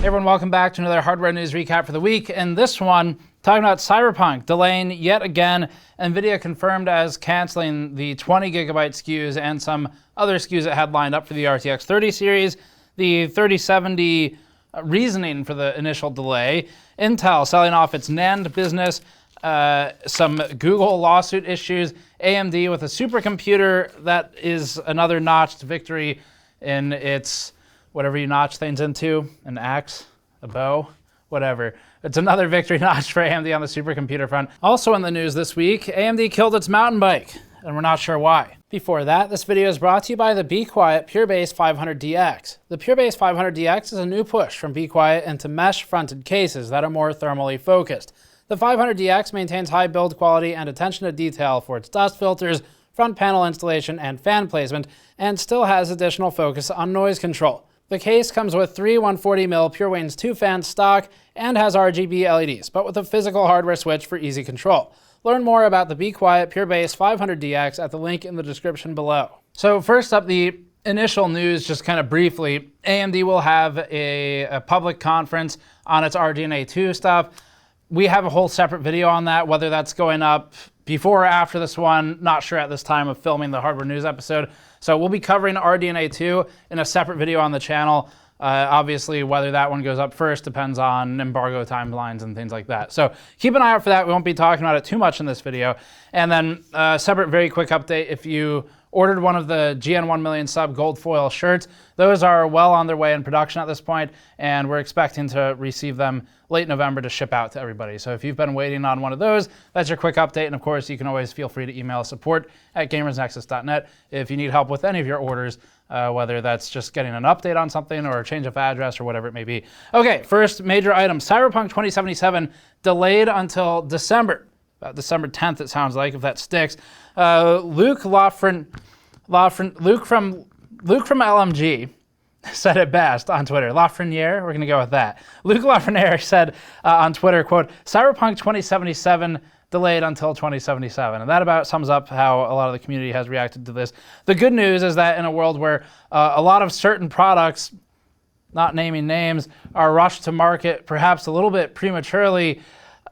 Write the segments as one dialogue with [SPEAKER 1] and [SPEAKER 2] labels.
[SPEAKER 1] Hey everyone, welcome back to another hardware news recap for the week. And this one, talking about Cyberpunk delaying yet again. Nvidia confirmed as canceling the 20 gigabyte SKUs and some other SKUs it had lined up for the RTX 30 series. The 3070 reasoning for the initial delay. Intel selling off its NAND business. Some Google lawsuit issues. AMD with a supercomputer that is another notched victory in its whatever you notch things into, an axe, a bow, whatever. It's another victory notch for AMD on the supercomputer front. Also in the news this week, AMD killed its mountain bike, and we're not sure why. Before that, this video is brought to you by the Be Quiet PureBase 500DX. The PureBase 500DX is a new push from Be Quiet into mesh-fronted cases that are more thermally focused. The 500DX maintains high build quality and attention to detail for its dust filters, front panel installation, and fan placement, and still has additional focus on noise control. The case comes with three 140mm PureWanes 2 fans stock and has RGB LEDs, but with a physical hardware switch for easy control. Learn more about the Be Quiet PureBase 500DX at the link in the description below. So first up, the initial news, just kind of briefly, AMD will have a public conference on its RDNA 2 stuff. We have a whole separate video on that, whether that's going up before or after this one, not sure at this time of filming the hardware news episode. So we'll be covering RDNA 2 in a separate video on the channel. Obviously, whether that one goes up first depends on embargo timelines and things like that. So keep an eye out for that. We won't be talking about it too much in this video. And then a separate, very quick update. If you ordered one of the GN 1 million sub gold foil shirts, those are well on their way in production at this point, and we're expecting to receive them late November to ship out to everybody. So if you've been waiting on one of those, that's your quick update. And of course, you can always feel free to email support@gamersnexus.net if you need help with any of your orders, whether that's just getting an update on something or a change of address or whatever it may be. Okay, first major item, Cyberpunk 2077 delayed until December. December 10th, it sounds like, if that sticks. Luke from LMG said it best on Twitter. Lafreniere, we're going to go with that. Luke Lafreniere said on Twitter, quote, Cyberpunk 2077 delayed until 2077. And that about sums up how a lot of the community has reacted to this. The good news is that in a world where a lot of certain products, not naming names, are rushed to market perhaps a little bit prematurely,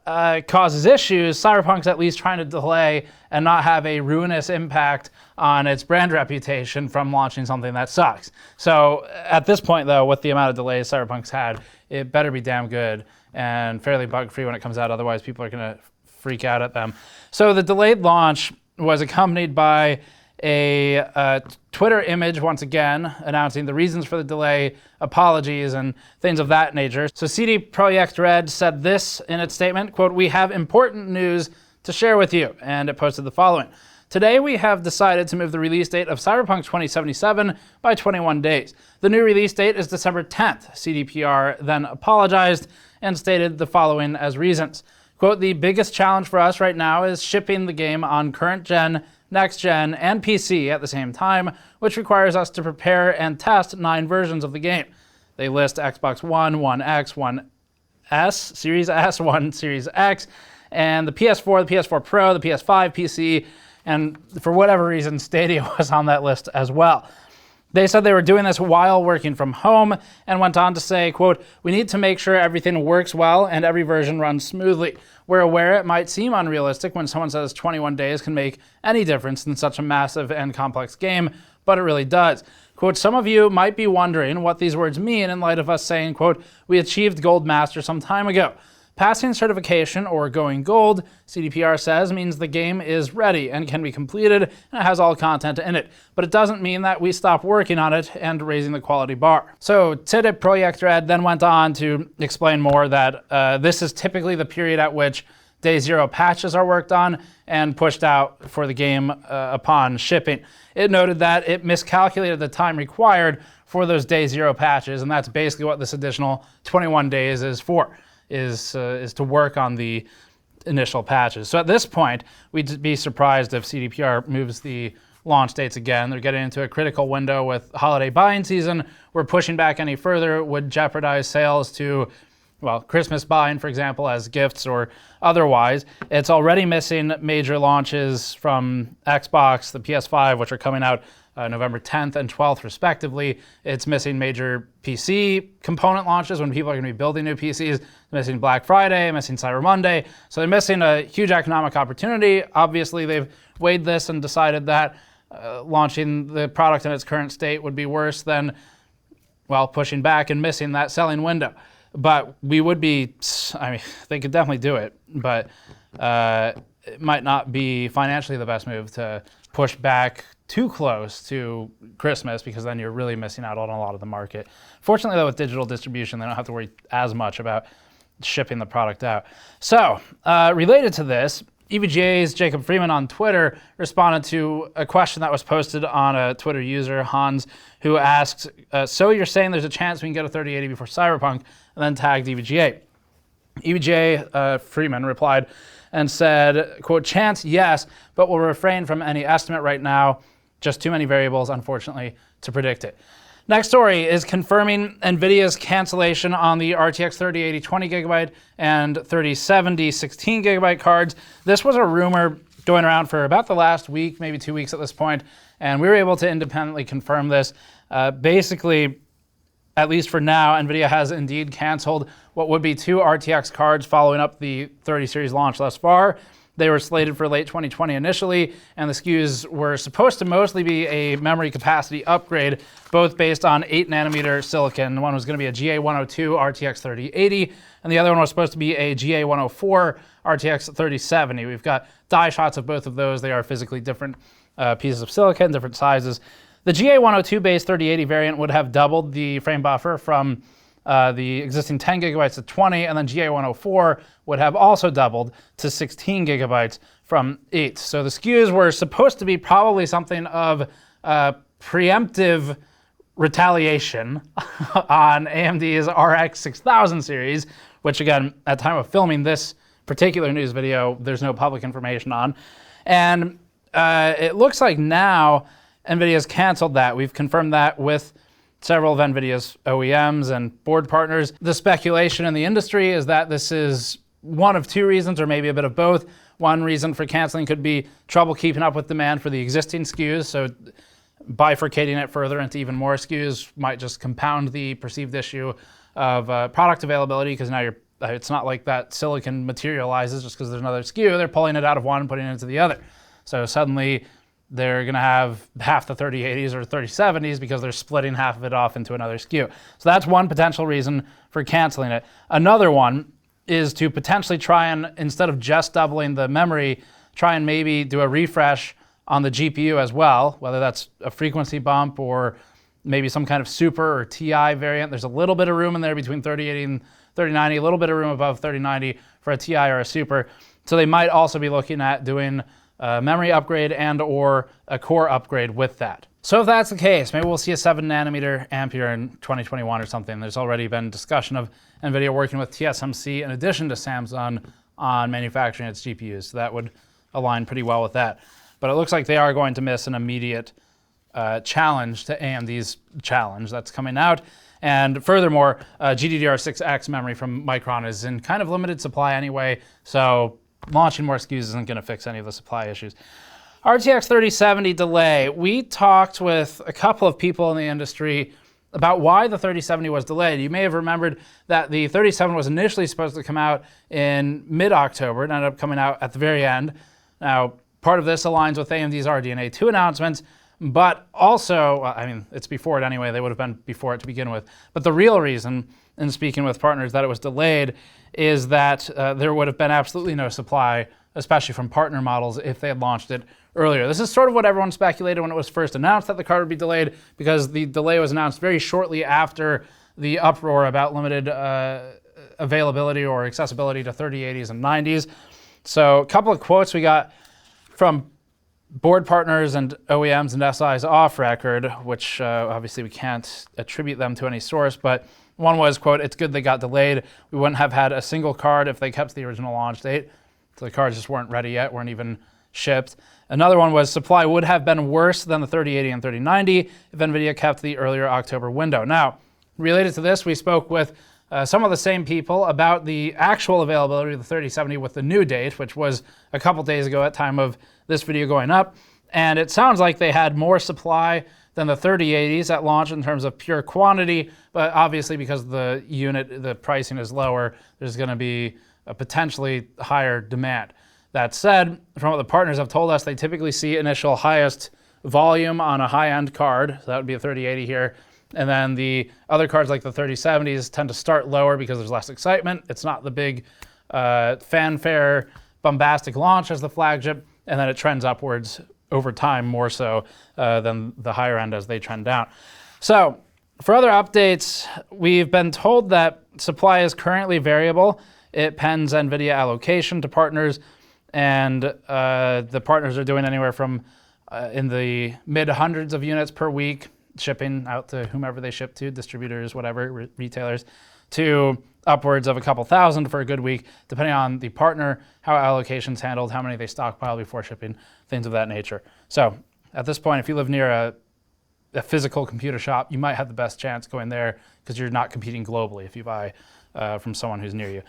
[SPEAKER 1] causes issues, Cyberpunk's at least trying to delay and not have a ruinous impact on its brand reputation from launching something that sucks. So at this point, though, with the amount of delays Cyberpunk's had, it better be damn good and fairly bug-free when it comes out. Otherwise, people are going to freak out at them. So the delayed launch was accompanied by a Twitter image, once again, announcing the reasons for the delay, apologies, and things of that nature. So CD Projekt Red said this in its statement, quote, we have important news to share with you, and it posted the following. Today we have decided to move the release date of Cyberpunk 2077 by 21 days. The new release date is December 10th. CDPR then apologized and stated the following as reasons. Quote, the biggest challenge for us right now is shipping the game on current gen, next gen, and PC at the same time, which requires us to prepare and test 9 versions of the game. They list Xbox One, One X, One S, Series S, One Series X, and the PS4, the PS4 Pro, the PS5, PC, and for whatever reason, Stadia was on that list as well. They said they were doing this while working from home and went on to say, quote, we need to make sure everything works well and every version runs smoothly. We're aware it might seem unrealistic when someone says 21 days can make any difference in such a massive and complex game, but it really does. Quote, some of you might be wondering what these words mean in light of us saying, quote, we achieved Gold Master some time ago. Passing certification, or going gold, CDPR says, means the game is ready and can be completed and it has all content in it. But it doesn't mean that we stop working on it and raising the quality bar. So CD Projekt Red then went on to explain more that this is typically the period at which Day Zero patches are worked on and pushed out for the game upon shipping. It noted that it miscalculated the time required for those Day Zero patches, and that's basically what this additional 21 days is for. Is to work on the initial patches. So at this point, we'd be surprised if CDPR moves the launch dates again. They're getting into a critical window with holiday buying season. We're pushing back any further would jeopardize sales to, well, Christmas buying, for example, as gifts or otherwise. It's already missing major launches from Xbox, the PS5, which are coming out November 10th and 12th, respectively. It's missing major PC component launches when people are going to be building new PCs. It's missing Black Friday, missing Cyber Monday. So they're missing a huge economic opportunity. Obviously, they've weighed this and decided that launching the product in its current state would be worse than, well, pushing back and missing that selling window. But we would be, I mean, they could definitely do it, but it might not be financially the best move to push back too close to Christmas, because then you're really missing out on a lot of the market. Fortunately, though, with digital distribution, they don't have to worry as much about shipping the product out. So, related to this, EVGA's Jacob Freeman on Twitter responded to a question that was posted on a Twitter user, Hans, who asked, so you're saying there's a chance we can get a 3080 before Cyberpunk, and then tagged EVGA. EVGA Freeman replied and said, quote, chance, yes, but we'll refrain from any estimate right now. Just too many variables, unfortunately, to predict it. Next story is confirming NVIDIA's cancellation on the RTX 3080 20GB and 3070 16GB cards. This was a rumor going around for about the last week, maybe 2 weeks at this point, and we were able to independently confirm this. Basically, at least for now, NVIDIA has indeed canceled what would be 2 RTX cards following up the 30 series launch thus far. They were slated for late 2020 initially, and the SKUs were supposed to mostly be a memory capacity upgrade, both based on 8 nanometer silicon. One was going to be a GA102 RTX 3080, and the other one was supposed to be a GA104 RTX 3070. We've got die shots of both of those. They are physically different pieces of silicon, different sizes. The GA102 based 3080 variant would have doubled the frame buffer from the existing 10 gigabytes to 20, and then GA104 would have also doubled to 16 gigabytes from 8. So the SKUs were supposed to be probably something of preemptive retaliation on AMD's RX 6000 series, which again, at the time of filming this particular news video, there's no public information on. And it looks like now NVIDIA's canceled that. We've confirmed that with several of NVIDIA's OEMs and board partners. The speculation in the industry is that this is one of 2 reasons, or maybe a bit of both. One reason for canceling could be trouble keeping up with demand for the existing SKUs, so bifurcating it further into even more SKUs might just compound the perceived issue of product availability, because now it's not like that silicon materializes just because there's another SKU. They're pulling it out of one and putting it into the other. So suddenly they're going to have half the 3080s or 3070s because they're splitting half of it off into another SKU. So that's one potential reason for canceling it. Another one is to potentially try and, instead of just doubling the memory, try and maybe do a refresh on the GPU as well, whether that's a frequency bump or maybe some kind of super or TI variant. There's a little bit of room in there between 3080 and 3090, a little bit of room above 3090 for a TI or a super. So they might also be looking at doing a memory upgrade and or a core upgrade with that. So if that's the case, maybe we'll see a 7 nanometer Ampere in 2021 or something. There's already been discussion of NVIDIA working with TSMC in addition to Samsung on manufacturing its GPUs. So that would align pretty well with that. But it looks like they are going to miss an immediate challenge to AMD's challenge that's coming out. And furthermore, GDDR6X memory from Micron is in kind of limited supply anyway, so launching more SKUs isn't going to fix any of the supply issues. RTX 3070 delay. We talked with a couple of people in the industry about why the 3070 was delayed. You may have remembered that the 3070 was initially supposed to come out in mid-October. It ended up coming out at the very end. Now, part of this aligns with AMD's RDNA 2 announcements, but also, well, I mean, it's before it anyway. They would have been before it to begin with. But the real reason, in speaking with partners, that it was delayed is that there would have been absolutely no supply, especially from partner models, if they had launched it earlier. This is sort of what everyone speculated when it was first announced that the card would be delayed, because the delay was announced very shortly after the uproar about limited availability or accessibility to 3080s and 90s. So a couple of quotes we got from board partners and OEMs and SIs off record, which obviously we can't attribute them to any source, but one was, quote, "It's good they got delayed. We wouldn't have had a single card if they kept the original launch date." So the cards just weren't ready yet, weren't even shipped. Another one was, "Supply would have been worse than the 3080 and 3090 if NVIDIA kept the earlier October window." Now, related to this, we spoke with some of the same people about the actual availability of the 3070 with the new date, which was a couple days ago at time of this video going up. And it sounds like they had more supply than the 3080s at launch in terms of pure quantity, but obviously because the pricing is lower, there's going to be a potentially higher demand. That said, from what the partners have told us, they typically see initial highest volume on a high-end card, so that would be a 3080 here, and then the other cards like the 3070s tend to start lower because there's less excitement. It's not the big fanfare, bombastic launch as the flagship, and then it trends upwards over time more so than the higher end as they trend down. So for other updates, we've been told that supply is currently variable. It pends NVIDIA allocation to partners, and the partners are doing anywhere from in the mid hundreds of units per week, shipping out to whomever they ship to, distributors, whatever, retailers, to upwards of a couple thousand for a good week, depending on the partner, how allocation's handled, how many they stockpile before shipping, things of that nature. So at this point, if you live near a physical computer shop, you might have the best chance going there because you're not competing globally if you buy from someone who's near you.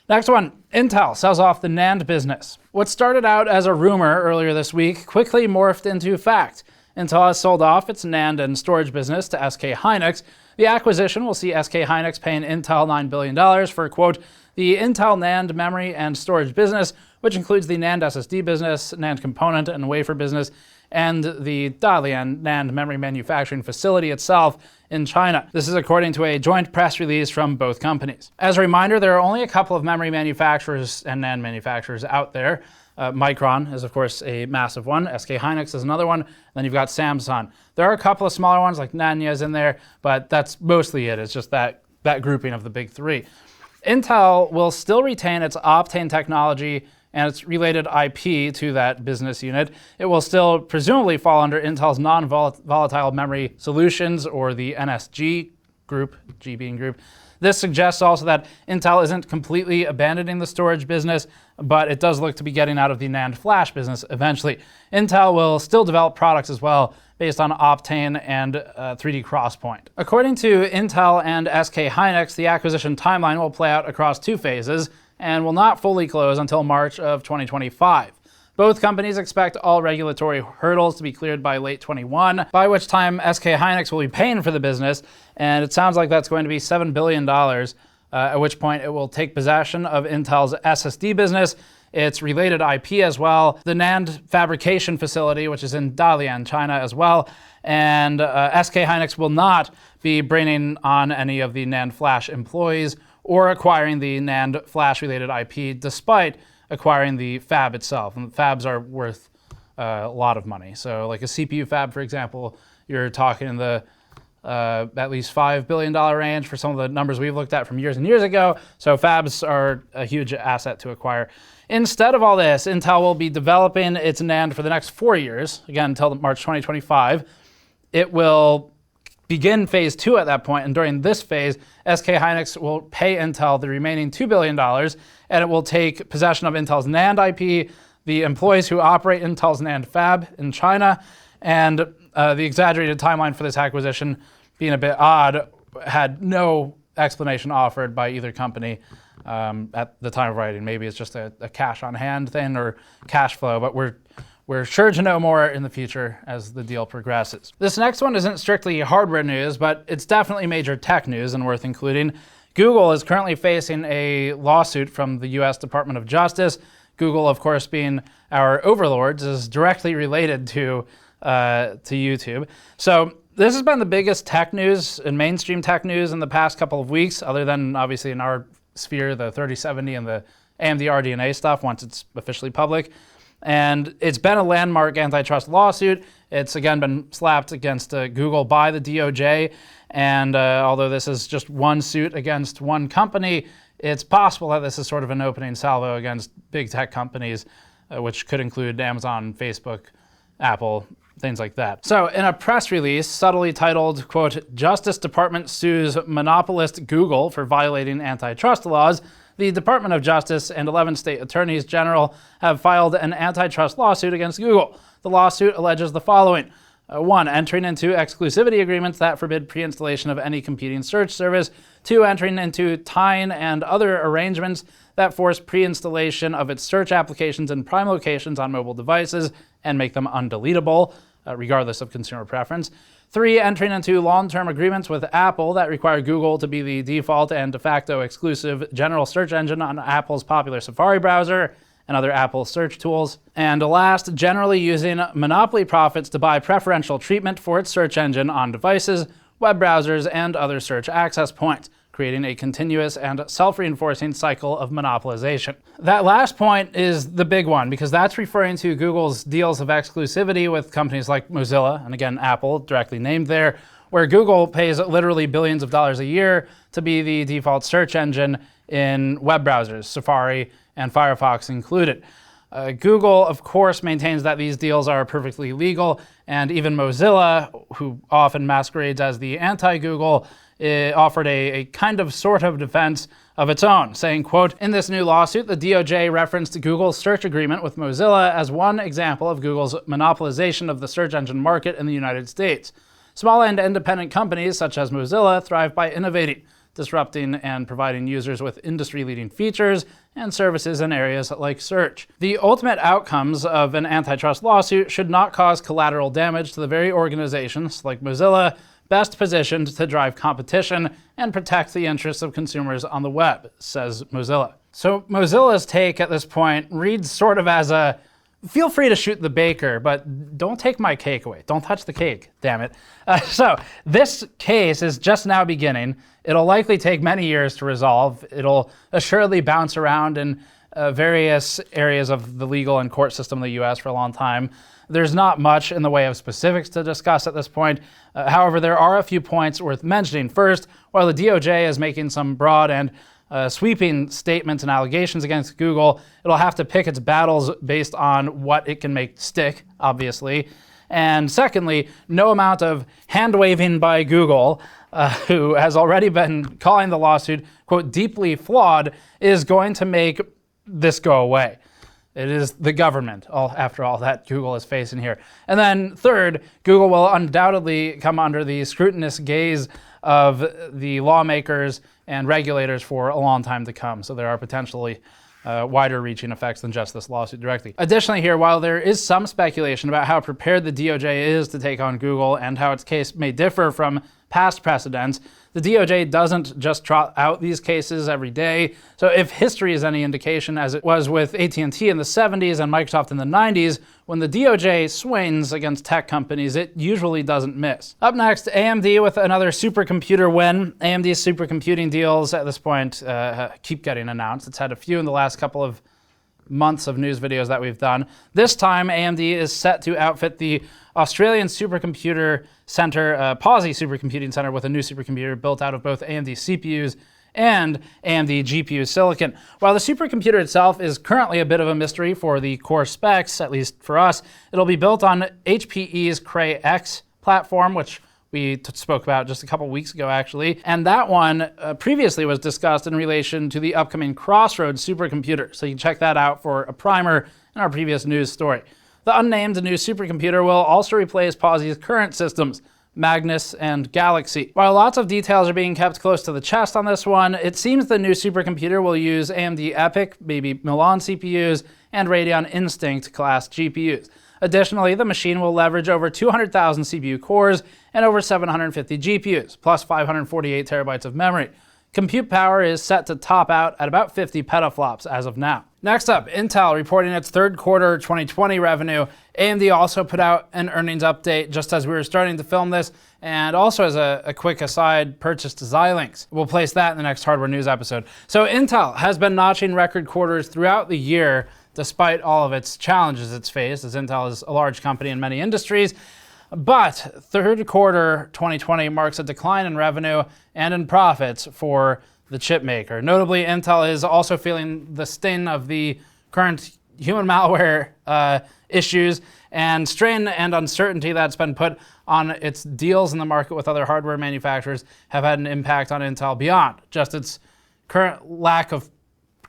[SPEAKER 1] Next one, Intel sells off the NAND business. What started out as a rumor earlier this week quickly morphed into fact. Intel has sold off its NAND and storage business to SK Hynix. The acquisition will see SK Hynix paying Intel $9 billion for, quote, the Intel NAND memory and storage business, which includes the NAND SSD business, NAND component and wafer business, and the Dalian NAND memory manufacturing facility itself in China. This is according to a joint press release from both companies. As a reminder, there are only a couple of memory manufacturers and NAND manufacturers out there. Micron is, of course, a massive one. SK Hynix is another one. Then you've got Samsung. There are a couple of smaller ones, like Nanya's in there, but that's mostly it. It's just that grouping of the big three. Intel will still retain its Optane technology and its related IP to that business unit. It will still presumably fall under Intel's non-volatile memory solutions, or the NSG group, G being group. This suggests also that Intel isn't completely abandoning the storage business, but it does look to be getting out of the NAND flash business eventually. Intel will still develop products as well based on Optane and 3D XPoint. According to Intel and SK Hynix, the acquisition timeline will play out across 2 phases and will not fully close until March of 2025. Both companies expect all regulatory hurdles to be cleared by late 21, by which time SK Hynix will be paying for the business, and it sounds like that's going to be $7 billion, at which point it will take possession of Intel's SSD business, its related IP as well, the NAND fabrication facility, which is in Dalian, China as well, and SK Hynix will not be bringing on any of the NAND flash employees or acquiring the NAND flash related IP, despite acquiring the fab itself. And fabs are worth a lot of money. So like a CPU fab, for example, you're talking in the at least $5 billion range for some of the numbers we've looked at from years and years ago. So fabs are a huge asset to acquire. Instead of all this, Intel will be developing its NAND for the next 4 years, again, until March 2025. It will begin phase 2 at that point, and during this phase, SK Hynix will pay Intel the remaining $2 billion, and it will take possession of Intel's NAND IP, the employees who operate Intel's NAND fab in China, and the exaggerated timeline for this acquisition, being a bit odd, had no explanation offered by either company at the time of writing. Maybe it's just a cash on hand thing or cash flow, but we're sure to know more in the future as the deal progresses. This next one isn't strictly hardware news, but it's definitely major tech news and worth including. Google is currently facing a lawsuit from the US Department of Justice. Google, of course, being our overlords, is directly related to YouTube. So this has been the biggest tech news and mainstream tech news in the past couple of weeks, other than obviously in our sphere, the 3070 and the AMD RDNA stuff once it's officially public. And it's been a landmark antitrust lawsuit. It's again been slapped against Google by the DOJ. And although this is just one suit against one company, it's possible that this is sort of an opening salvo against big tech companies, which could include Amazon, Facebook, Apple, things like that. So in a press release subtly titled, quote, Justice Department sues monopolist Google for violating antitrust laws, the Department of Justice and 11 state attorneys general have filed an antitrust lawsuit against Google. The lawsuit alleges the following. 1, entering into exclusivity agreements that forbid pre-installation of any competing search service. 2, entering into tying and other arrangements that force pre-installation of its search applications in prime locations on mobile devices. and make them undeletable, regardless of consumer preference. 3, entering into long-term agreements with Apple that require Google to be the default and de facto exclusive general search engine on Apple's popular Safari browser and other Apple search tools. And last, generally using monopoly profits to buy preferential treatment for its search engine on devices, web browsers, and other search access points, creating a continuous and self-reinforcing cycle of monopolization. That last point is the big one, because that's referring to Google's deals of exclusivity with companies like Mozilla, and again, Apple, directly named there, where Google pays literally billions of dollars a year to be the default search engine in web browsers, Safari and Firefox included. Google, of course, maintains that these deals are perfectly legal, and even Mozilla, who often masquerades as the anti-Google, offered a kind of sort of defense of its own, saying, quote, "In this new lawsuit, the DOJ referenced Google's search agreement with Mozilla as one example of Google's monopolization of the search engine market in the United States. Small and independent companies such as Mozilla thrive by innovating, disrupting, and providing users with industry-leading features and services in areas like search. The ultimate outcomes of an antitrust lawsuit should not cause collateral damage to the very organizations, like Mozilla, best positioned to drive competition and protect the interests of consumers on the web," says Mozilla. So Mozilla's take at this point reads sort of as a, feel free to shoot the baker, but don't take my cake away. Don't touch the cake, damn it. So this case is just now beginning. It'll likely take many years to resolve. It'll assuredly bounce around in various areas of the legal and court system in the US for a long time. There's not much in the way of specifics to discuss at this point. However, there are a few points worth mentioning. First, while the DOJ is making some broad and sweeping statements and allegations against Google, it'll have to pick its battles based on what it can make stick, obviously. And secondly, no amount of hand-waving by Google, who has already been calling the lawsuit, quote, "deeply flawed," is going to make this go away. It is the government, after all, that Google is facing here. And then third, Google will undoubtedly come under the scrutinous gaze of the lawmakers and regulators for a long time to come. So there are potentially wider reaching effects than just this lawsuit directly. Additionally here, while there is some speculation about how prepared the DOJ is to take on Google and how its case may differ from past precedents, the DOJ doesn't just trot out these cases every day. So if history is any indication, as it was with AT&T in the 70s and Microsoft in the 90s, when the DOJ swings against tech companies, it usually doesn't miss. Up next, AMD with another supercomputer win. AMD's supercomputing deals at this point keep getting announced. It's had a few in the last couple of months of news videos that we've done. This time, AMD is set to outfit the Australian Supercomputer Center, Pawsey Supercomputing Center, with a new supercomputer built out of both AMD CPUs and AMD GPU silicon. While the supercomputer itself is currently a bit of a mystery for the core specs, at least for us, it'll be built on HPE's Cray X platform, which we spoke about just a couple weeks ago, actually. And that one previously was discussed in relation to the upcoming Crossroads supercomputer. So you can check that out for a primer in our previous news story. The unnamed new supercomputer will also replace Pawsey's current systems, Magnus and Galaxy. While lots of details are being kept close to the chest on this one, it seems the new supercomputer will use AMD EPYC, maybe Milan CPUs, and Radeon Instinct class GPUs. Additionally, the machine will leverage over 200,000 CPU cores and over 750 GPUs, plus 548 terabytes of memory. Compute power is set to top out at about 50 petaflops as of now. Next up, Intel reporting its third quarter 2020 revenue. AMD also put out an earnings update just as we were starting to film this, and also as a quick aside, purchased Xilinx. We'll place that in the next hardware news episode. So Intel has been notching record quarters throughout the year, despite all of its challenges it's faced, as Intel is a large company in many industries. But third quarter 2020 marks a decline in revenue and in profits for the chip maker. Notably, Intel is also feeling the sting of the current human malware issues, and strain and uncertainty that's been put on its deals in the market with other hardware manufacturers have had an impact on Intel beyond just its current lack of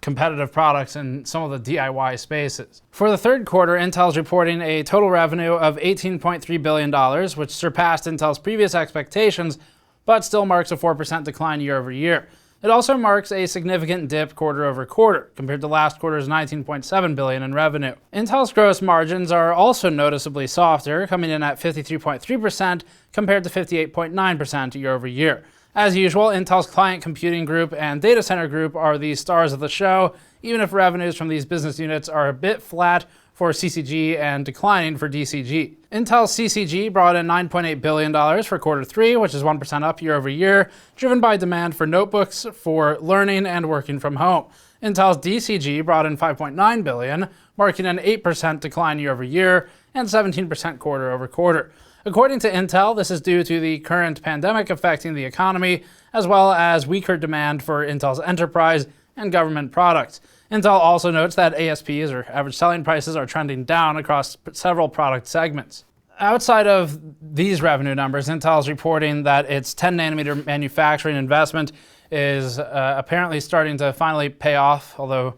[SPEAKER 1] competitive products in some of the DIY spaces. For the third quarter, Intel's reporting a total revenue of $18.3 billion, which surpassed Intel's previous expectations, but still marks a 4% decline year over year. It also marks a significant dip quarter over quarter, compared to last quarter's $19.7 billion in revenue. Intel's gross margins are also noticeably softer, coming in at 53.3% compared to 58.9% year over year. As usual, Intel's Client Computing Group and Data Center Group are the stars of the show, even if revenues from these business units are a bit flat for CCG and declining for DCG. Intel's CCG brought in $9.8 billion for quarter 3, which is 1% up year over year, driven by demand for notebooks for learning and working from home. Intel's DCG brought in $5.9 billion, marking an 8% decline year over year and 17% quarter over quarter. According to Intel, this is due to the current pandemic affecting the economy, as well as weaker demand for Intel's enterprise and government products. Intel also notes that ASPs, or average selling prices, are trending down across several product segments. Outside of these revenue numbers, Intel is reporting that its 10-nanometer manufacturing investment is apparently starting to finally pay off, although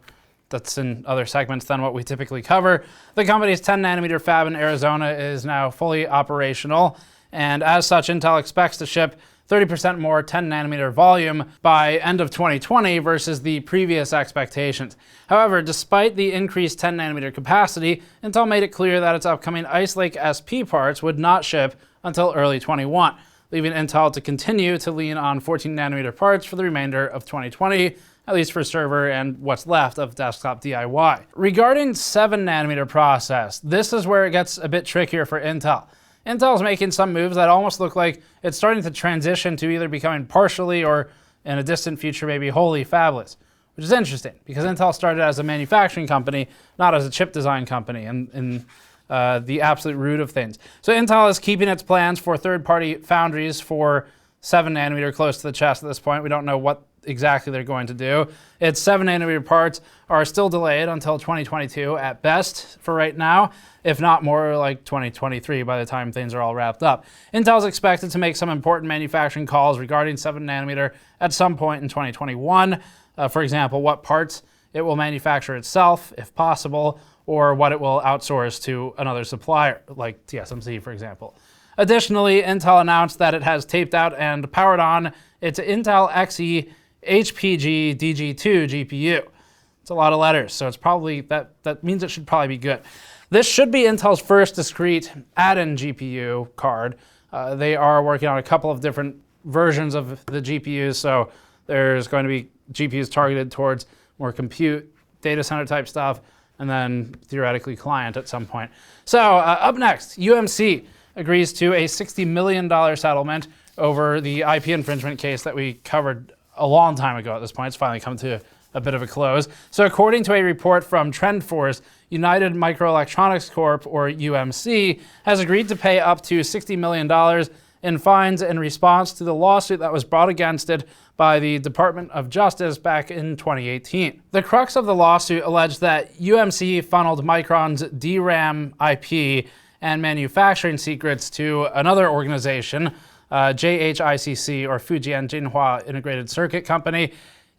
[SPEAKER 1] that's in other segments than what we typically cover. The company's 10-nanometer fab in Arizona is now fully operational, and as such, Intel expects to ship 30% more 10-nanometer volume by end of 2020 versus the previous expectations. However, despite the increased 10-nanometer capacity, Intel made it clear that its upcoming Ice Lake SP parts would not ship until early 21, leaving Intel to continue to lean on 14-nanometer parts for the remainder of 2020, at least for server and what's left of desktop DIY. Regarding 7-nanometer process, this is where it gets a bit trickier for Intel. Intel is making some moves that almost look like it's starting to transition to either becoming partially or, in a distant future, maybe wholly fabless, which is interesting because Intel started as a manufacturing company, not as a chip design company in the absolute root of things. So Intel is keeping its plans for third-party foundries for 7-nanometer close to the chest at this point. We don't know what exactly they're going to do. Its 7-nanometer parts are still delayed until 2022 at best for right now, if not more like 2023 by the time things are all wrapped up. Intel is expected to make some important manufacturing calls regarding 7-nanometer at some point in 2021. For example, what parts it will manufacture itself, if possible, or what it will outsource to another supplier, like TSMC, for example. Additionally, Intel announced that it has taped out and powered on its Intel Xe HPG DG2 GPU. It's a lot of letters, so it's probably that means it should probably be good. This should be Intel's first discrete add-in GPU card. They are working on a couple of different versions of the GPUs, so there's going to be GPUs targeted towards more compute, data center type stuff, and then theoretically client at some point. So up next, UMC agrees to a $60 million settlement over the IP infringement case that we covered a long time ago at this point. It's finally come to a bit of a close. So according to a report from TrendForce, United Microelectronics Corp, or UMC, has agreed to pay up to $60 million in fines in response to the lawsuit that was brought against it by the Department of Justice back in 2018. The crux of the lawsuit alleged that UMC funneled Micron's DRAM IP and manufacturing secrets to another organization, JHICC, or Fujian Jinhua Integrated Circuit Company.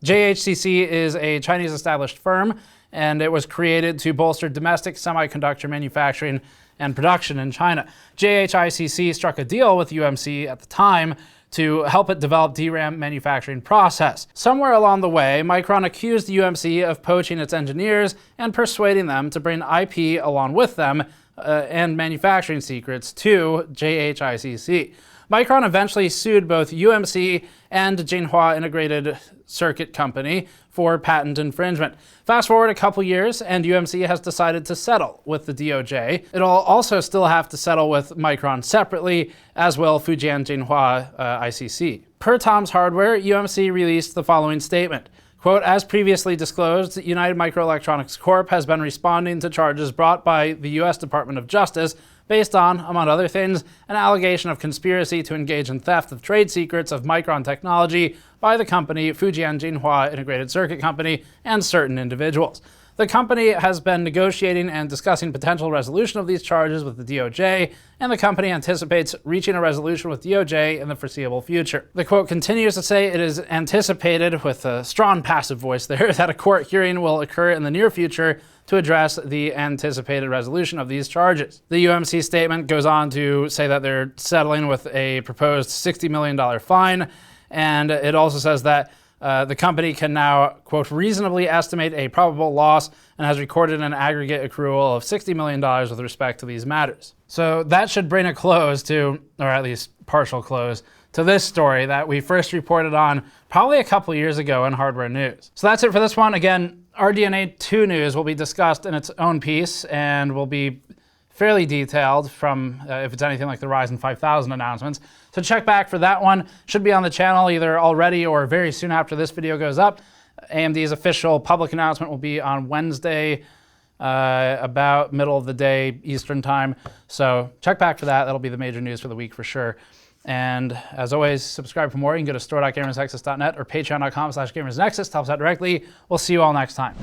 [SPEAKER 1] JHCC is a Chinese established firm, and it was created to bolster domestic semiconductor manufacturing and production in China. JHICC struck a deal with UMC at the time to help it develop DRAM manufacturing process. Somewhere along the way, Micron accused UMC of poaching its engineers and persuading them to bring IP along with them and manufacturing secrets to JHICC. Micron eventually sued both UMC and Jinhua Integrated Circuit Company for patent infringement. Fast forward a couple years, and UMC has decided to settle with the DOJ. It'll also still have to settle with Micron separately, as will Fujian Jinhua ICC. Per Tom's Hardware, UMC released the following statement. Quote, as previously disclosed, United Microelectronics Corp. Has been responding to charges brought by the U.S. Department of Justice based on, among other things, an allegation of conspiracy to engage in theft of trade secrets of Micron technology by the company Fujian Jinhua Integrated Circuit Company and certain individuals. The company has been negotiating and discussing potential resolution of these charges with the DOJ, and the company anticipates reaching a resolution with DOJ in the foreseeable future. The quote continues to say it is anticipated, with a strong passive voice there, that a court hearing will occur in the near future to address the anticipated resolution of these charges. The UMC statement goes on to say that they're settling with a proposed $60 million fine, and it also says that The company can now, quote, reasonably estimate a probable loss and has recorded an aggregate accrual of $60 million with respect to these matters. So that should bring a close to, or at least partial close, to this story that we first reported on probably a couple years ago in Hardware News. So that's it for this one. Again, RDNA 2 news will be discussed in its own piece and will be fairly detailed from, if it's anything like the Ryzen 5000 announcements. So check back for that one. Should be on the channel either already or very soon after this video goes up. AMD's official public announcement will be on Wednesday, about middle of the day Eastern time. So check back for that. That'll be the major news for the week for sure. And as always, subscribe for more. You can go to store.gamersnexus.net or patreon.com/gamersnexus to help us out directly. We'll see you all next time.